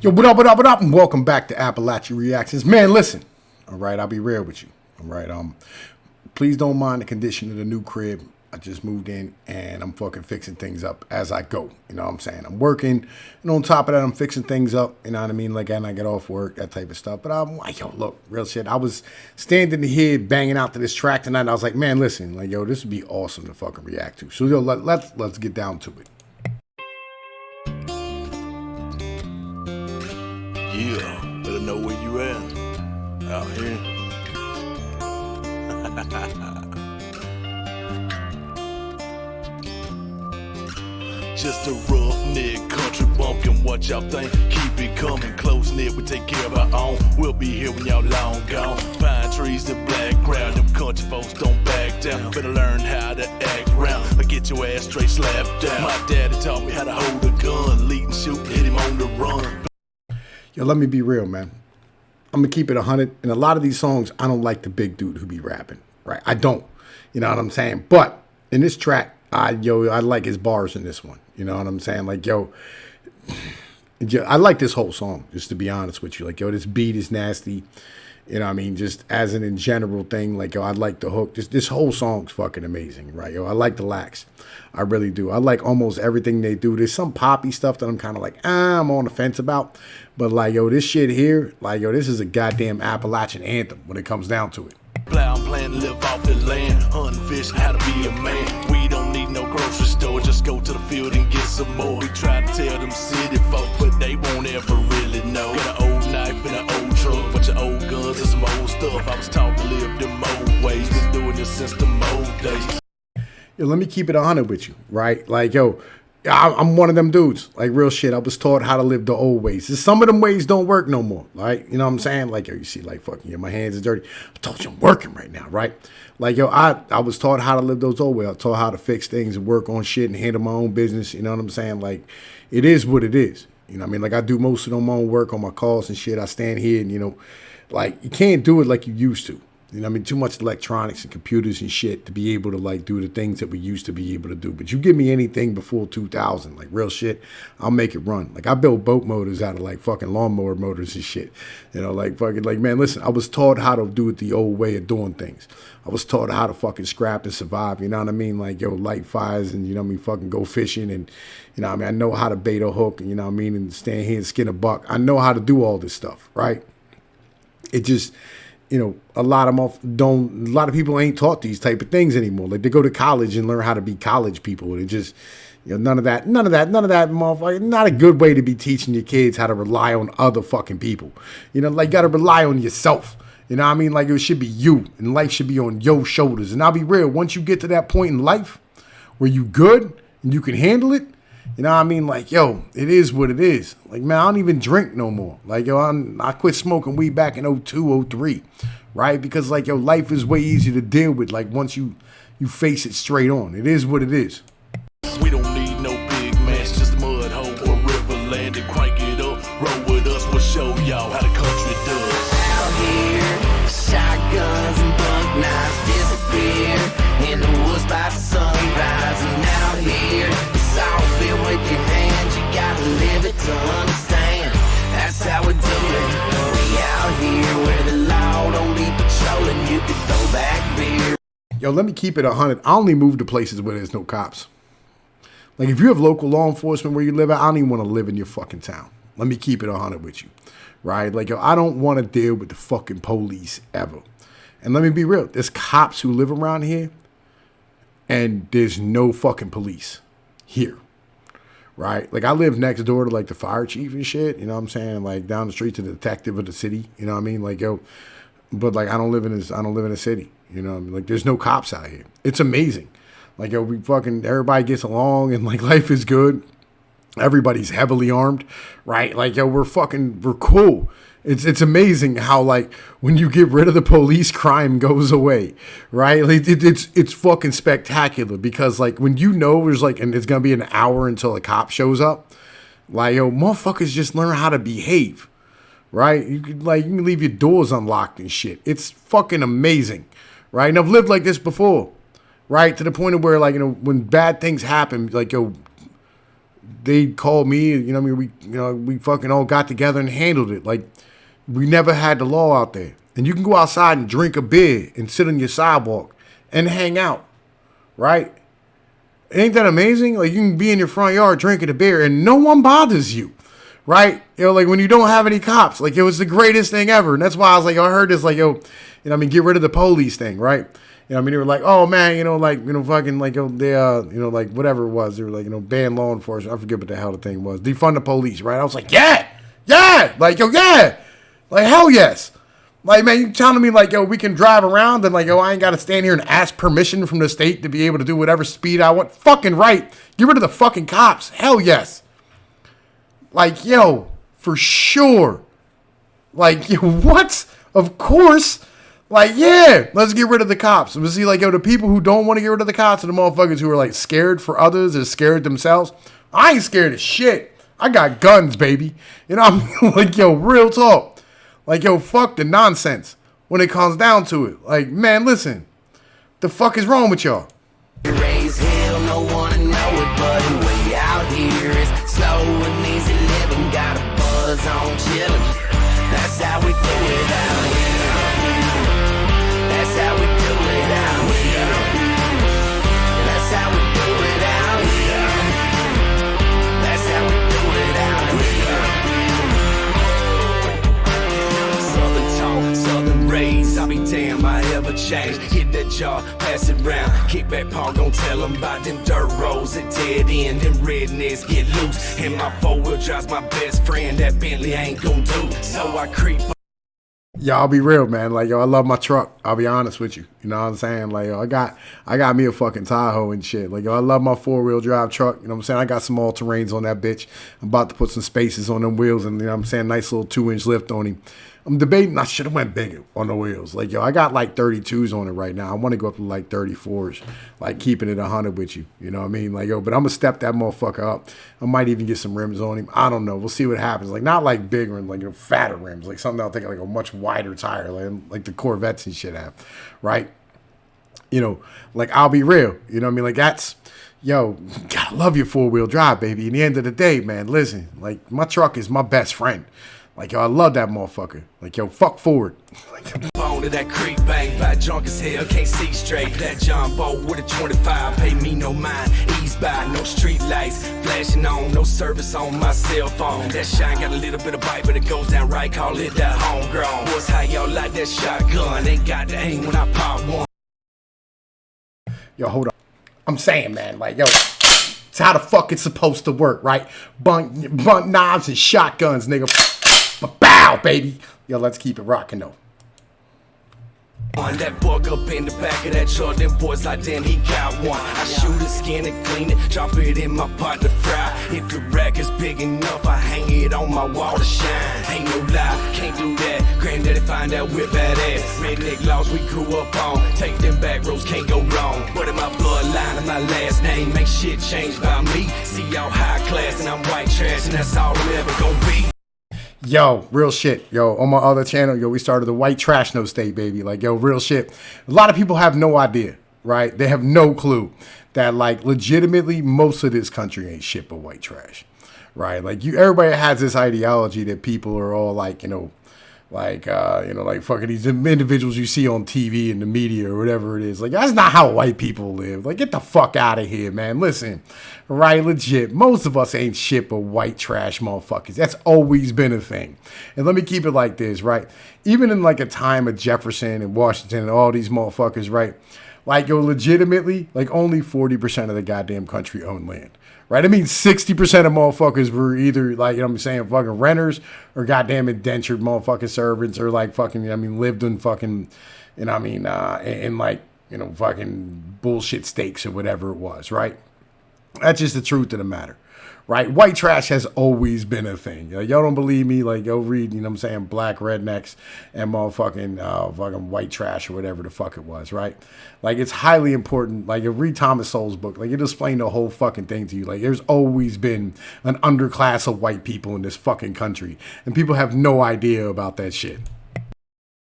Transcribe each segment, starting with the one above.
Yo, what up, what up, what up, and welcome back to Appalachia Reactions. Man, listen, all right, I'll be real with you, all right? Please don't mind the condition of the new crib. I just moved in, and I'm fucking fixing things up as I go, you know what I'm saying? I'm working, and on top of that, I'm fixing things up, you know what I mean? Like, and I get off work, that type of stuff. But I'm like, yo, look, real shit, I was standing here banging out to this track tonight, and I was like, man, listen, like, yo, this would be awesome to fucking react to. So, yo, let's get down to it. Yeah, better know where you at. Out here. Just a roughneck country bumpkin, what y'all think? Keep it coming, close knit, we take care of our own. We'll be here when y'all long gone. Pine trees, the black crowd, them country folks don't back down. Better learn how to act round, or get your ass straight slapped down. My daddy taught me how to hold a gun, lead and shoot, hit him on the run. Yo, let me be real, man. I'm going to keep it 100. And a lot of these songs, I don't like the big dude who be rapping, right? I don't. You know what I'm saying? But in this track, I like his bars in this one. You know what I'm saying? Like, yo, I like this whole song, just to be honest with you. Like, yo, this beat is nasty. You know what I mean? Just as an in general thing, like, yo, I like the hook. This whole song's fucking amazing, right? Yo, I like the lax. I really do. I like almost everything they do. There's some poppy stuff that I'm kind of like, I'm on the fence about. But, like, yo, this shit here, like, yo, this is a goddamn Appalachian anthem when it comes down to it. Plow and plan, live off the land, hunt, fish, how to be a man. We don't need no grocery store, just go to the field and get some more. We try to tell them city folk, but they won't ever really know. Got an old knife and an old truck, bunch of old guns and some old stuff. I was taught to live them old ways, been doing this since the old days. Yo, let me keep it 100 with you, right? Like, yo, I'm one of them dudes. Like, real shit. I was taught how to live the old ways. Some of them ways don't work no more. Right? You know what I'm saying? Like, yo, you see, like, fucking, yo, my hands are dirty. I told you I'm working right now, right? Like, yo, I was taught how to live those old ways. I was taught how to fix things and work on shit and handle my own business. You know what I'm saying? Like, it is what it is. You know what I mean? Like, I do most of my own work on my calls and shit. I stand here and, you know, like, you can't do it like you used to. You know what I mean? Too much electronics and computers and shit to be able to, like, do the things that we used to be able to do. But you give me anything before 2000, like, real shit, I'll make it run. Like, I built boat motors out of, like, fucking lawnmower motors and shit. You know, like, fucking, like, man, listen, I was taught how to do it the old way of doing things. I was taught how to fucking scrap and survive, you know what I mean? Like, yo, light fires and, you know what I mean, fucking go fishing and, you know what I mean? I know how to bait a hook and, you know what I mean, and stand here and skin a buck. I know how to do all this stuff, right? It just... You know, a lot of people ain't taught these type of things anymore. Like, they go to college and learn how to be college people. It just, you know, none of that, motherfucker. Not a good way to be teaching your kids how to rely on other fucking people. You know, like, you got to rely on yourself. You know what I mean? Like, it should be you, and life should be on your shoulders. And I'll be real, once you get to that point in life where you good and you can handle it, you know what I mean? Like, yo, it is what it is. Like, man, I don't even drink no more. Like, yo, I quit smoking weed back in 02, 03, right? Because, like, yo, life is way easier to deal with, like, once you face it straight on. It is what it is. We don't need no big mansion, just a mud hole or river land and crank it up. Roll with us, we'll show y'all how the country does. Out here, shotguns and bunk knives disappear in the woods by sunrise. And out here, it's all built with your hands. You gotta live it to understand. That's how we do it. We out here where the law don't be patrolling. You can throw back beer. Yo, let me keep it 100. I only move to places where there's no cops. Like, if you have local law enforcement where you live at, I don't even want to live in your fucking town. Let me keep it 100 with you, right? Like, yo, I don't want to deal with the fucking police ever. And let me be real. There's cops who live around here, and there's no fucking police here, right? Like, I live next door to, like, the fire chief and shit, you know what I'm saying? Like, down the street to the detective of the city, you know what I mean? Like, yo, but, like, I don't live in a city, you know what I mean? Like, there's no cops out here. It's amazing. Like, yo, everybody gets along and, like, life is good. Everybody's heavily armed, right? Like, yo, we're cool. It's amazing how, like, when you get rid of the police, crime goes away, right? Like, it's fucking spectacular because, like, when you know there's, like, and it's gonna be an hour until a cop shows up, like, yo, motherfuckers just learn how to behave, right? You can leave your doors unlocked and shit. It's fucking amazing, right? And I've lived like this before, right? To the point of where, like, you know, when bad things happen, like, yo, they called me, you know what I mean, we fucking all got together and handled it. Like, we never had the law out there. And you can go outside and drink a beer and sit on your sidewalk and hang out, right? Ain't that amazing? Like, you can be in your front yard drinking a beer and no one bothers you, right? Like when you don't have any cops. Like, it was the greatest thing ever. And that's why I was like, I heard this, like, get rid of the police thing, right? They were like, oh man, fucking like, they, like whatever it was. They were like, ban law enforcement. I forget what the hell the thing was. Defund the police, right? I was like, yeah, like, yeah, like, hell yes. Like, man, you telling me, like, we can drive around and, like, I ain't got to stand here and ask permission from the state to be able to do whatever speed I want. Fucking right. Get rid of the fucking cops. Hell yes. Like, for sure. Like, what? Of course. Like, yeah, let's get rid of the cops. But see, like, the people who don't want to get rid of the cops are the motherfuckers who are, like, scared for others or scared themselves. I ain't scared of shit. I got guns, baby. I'm like, real talk. Like, fuck the nonsense when it comes down to it. Like, man, listen. The fuck is wrong with y'all? Raise hell, no one to know it, but the way out here is slow and easy living. Got a buzz on chillin'. That's how we do it out here. That's how we do it out here. That's how we do it out here. That's how we do it out here. Southern raised, I'll be damn, I ever change. Hit that jar, pass it round. Kick back, Paul, gon' tell them about them dirt roads at dead end. Them rednecks get loose. And my four-wheel drive's my best friend. That Bentley ain't gon' do. So I creep. I'll be real, man. Like, I love my truck. I'll be honest with you. You know what I'm saying? Like, I got me a fucking Tahoe and shit. Like, I love my 4-wheel drive truck. You know what I'm saying? I got some all-terrains on that bitch. I'm about to put some spaces on them wheels and, you know what I'm saying, nice little 2-inch lift on him. I'm debating I should have went bigger on the wheels. Like, I got like 32s on it right now. I want to go up to like 34s, like keeping it 100 with you. You know what I mean? Like, but I'm going to step that motherfucker up. I might even get some rims on him. I don't know. We'll see what happens. Like, not like bigger and like, fatter rims. Like something I'll take like a much wider tire, like the Corvettes and shit have, right? Like, I'll be real. You know what I mean? Like, that's, gotta love your 4-wheel drive, baby. In the end of the day, man, listen, like, my truck is my best friend. Like, I love that motherfucker. Like, fuck forward. Bone to that creek bank, by drunk as hell, can't see straight. That John Boat with a 25, pay me no mind. Ease by, no street lights, flashing on, no service on my cell phone. That shine got a little bit of bite, but it goes down right, call it that homegrown. What's how y'all like that shotgun? Ain't got the aim when I pop one. Hold on. I'm saying, man, like, it's how the fuck it's supposed to work, right? Bunt knives and shotguns, nigga. Bow, baby. Let's keep it rocking, though. On that bug up in the back of that truck, them boys like, damn, he got one. I shoot it, skin it, clean it, drop it in my pot to fry. If the rack is big enough, I hang it on my wall to shine. Ain't no lie, can't do that. Granddaddy find that whip badass. Redneck laws we grew up on. Take them back roads, can't go wrong. But in my bloodline and my last name, make shit change by me. See y'all high class and I'm white trash, and that's all I'm ever gonna be. Real shit. On my other channel, we started the White TRASHNO State, baby. Like, real shit. A lot of people have no idea, right? They have no clue that, like, legitimately most of this country ain't shit but white trash, right? Like, everybody has this ideology that people are all like, like fucking these individuals you see on TV and the media or whatever it is. Like, that's not how white people live. Like, get the fuck out of here, man. Listen, right? Legit. Most of us ain't shit but white trash motherfuckers. That's always been a thing. And let me keep it like this, right? Even in like a time of Jefferson and Washington and all these motherfuckers, right? Like, legitimately, like only 40% of the goddamn country owned land. Right? I mean, 60% of motherfuckers were either, like, you know what I'm saying, fucking renters or goddamn indentured motherfucking servants or, like, fucking, lived in fucking, in like, fucking bullshit stakes or whatever it was, right? That's just the truth of the matter, right? White trash has always been a thing. Y'all don't believe me? Like, go read, Black Rednecks and motherfucking fucking white trash or whatever the fuck it was, right? Like, it's highly important. Like, if read Thomas Sowell's book, like, it'll explain the whole fucking thing to you. Like, there's always been an underclass of white people in this fucking country, and people have no idea about that shit.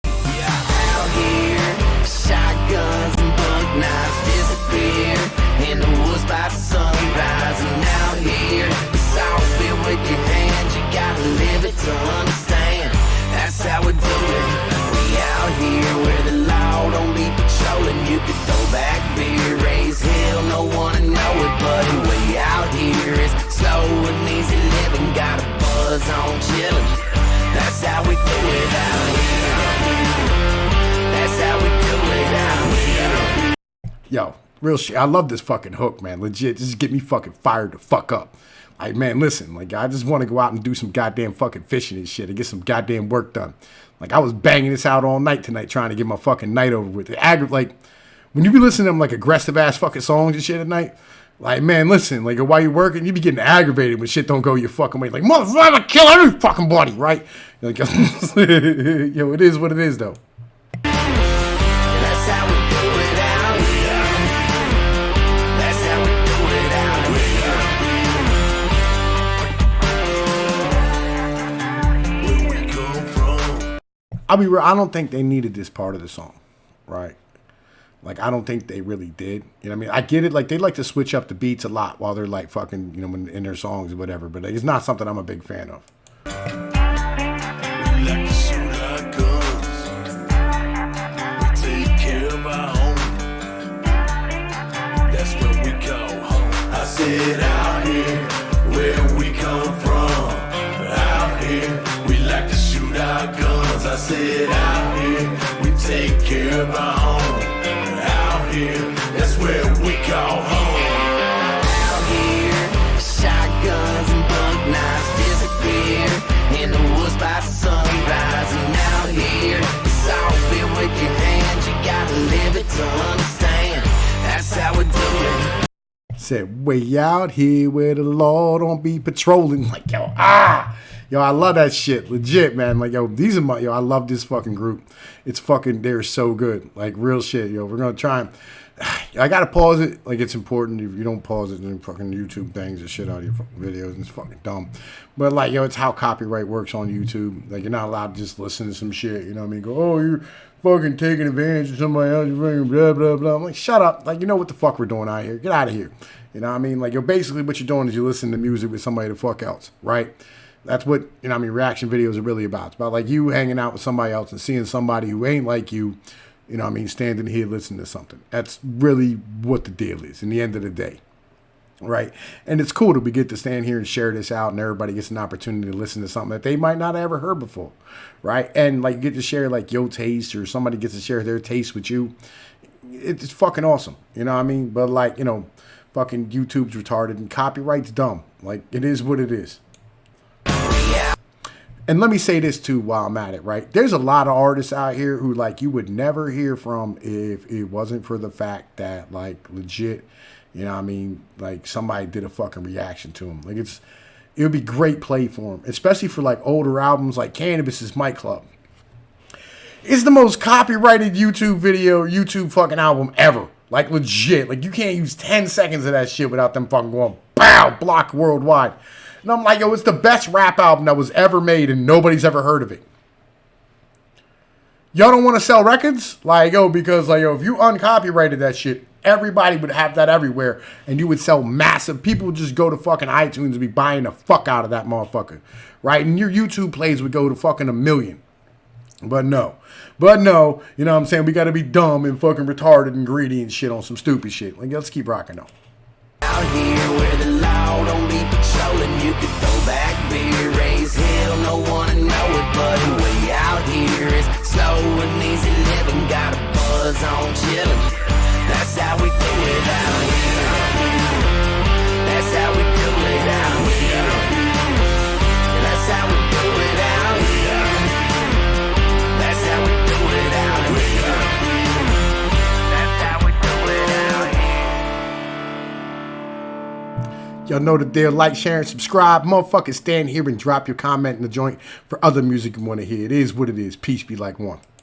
Out here, shotguns and bug knives disappear in the woods by sunrise, and out here it to understand. That's how we do it. We out here where the law don't be patrolling. You could throw back beer, raise hell, no one to know it, buddy. We out here is slow and easy living. Got a buzz on chillin'. That's how we do it out here. That's how we do it out here. Yo, real shit. I love this fucking hook, man. Legit. This is get me fucking fired the fuck up. Like, man, listen. Like, I just want to go out and do some goddamn fucking fishing and shit and get some goddamn work done. Like, I was banging this out all night tonight trying to get my fucking night over with. Like, when you be listening to them, like, aggressive-ass fucking songs and shit at night, like, man, listen. Like, while you're working, you be getting aggravated when shit don't go your fucking way. Like, motherfucker, kill every fucking body, right? Like, yo, it is what it is, though. That's how we do it out here. That's how we do it out here. Where we come from. I'll be real. I don't think they needed this part of the song, right? Like, I don't think they really did. You know what I mean? I get it. Like, they like to switch up the beats a lot while they're, like, fucking, you know, in their songs or whatever. But it's not something I'm a big fan of. We like to shoot our guns. We take care of our own. That's what we call home. I said out here, where we come from. Out here, we like to shoot our guns. I said out here, we take care of our own. Out here, that's where we call home. Out here, shotguns and bug knives disappear in the woods by sunrise. And out here, it's all fit with your hands. You gotta live it to understand. That's how we do it. Said, way out here where the law don't be patrolling. Like, yo, Yo, I love that shit. Legit, man. Like, yo, I love this fucking group. It's fucking, they're so good. Like, real shit, yo. We're going to try and, I got to pause it. Like, it's important. If you don't pause it, then fucking YouTube bangs the shit out of your fucking videos. And it's fucking dumb. But, like, yo, it's how copyright works on YouTube. Like, you're not allowed to just listen to some shit. You know what I mean? Go, oh, you're fucking taking advantage of somebody else. You're fucking blah, blah, blah. I'm like, shut up. Like, you know what the fuck we're doing out here. Get out of here. You know what I mean? Like, yo, basically what you're doing is you listen to music with somebody the fuck else, right? That's what, you know what I mean, reaction videos are really about. It's about, like, you hanging out with somebody else and seeing somebody who ain't like you, you know what I mean, standing here listening to something. That's really what the deal is in the end of the day, right? And it's cool that we get to stand here and share this out and everybody gets an opportunity to listen to something that they might not have ever heard before, right? And, like, you get to share, like, your taste or somebody gets to share their taste with you. It's fucking awesome, you know what I mean? But, like, you know, fucking YouTube's retarded and copyright's dumb. Like, it is what it is. And let me say this too while I'm at it, right? There's a lot of artists out here who, like, you would never hear from if it wasn't for the fact that, like, legit, you know what I mean, like, somebody did a fucking reaction to them. Like, it would be great play for them, especially for, like, older albums like Cannabis's Mic Club. It's the most copyrighted YouTube fucking album ever. Like, legit. Like, you can't use 10 seconds of that shit without them fucking going, BOW, block worldwide. And I'm like, yo, it's the best rap album that was ever made and nobody's ever heard of it. Y'all don't want to sell records? Like, yo, because, like, yo, if you uncopyrighted that shit, everybody would have that everywhere and you would sell massive. People would just go to fucking iTunes and be buying the fuck out of that motherfucker, right? And your YouTube plays would go to fucking 1 million. But no, you know what I'm saying? We got to be dumb and fucking retarded and greedy and shit on some stupid shit. Like, let's keep rocking though. Out here where the law don't be patrolling, you could throw back beer, raise hell, no one to know it, but way out here is slow and easy living, got a buzz on chillin'. That's how we do it out here. That's how we do it out here. That's how we do it out here. That's how we do it out here. That's how we do it out here. Y'all know the deal. Like, share, and subscribe. Motherfuckers, stand here and drop your comment in the joint for other music you want to hear. It is what it is. Peace be like one.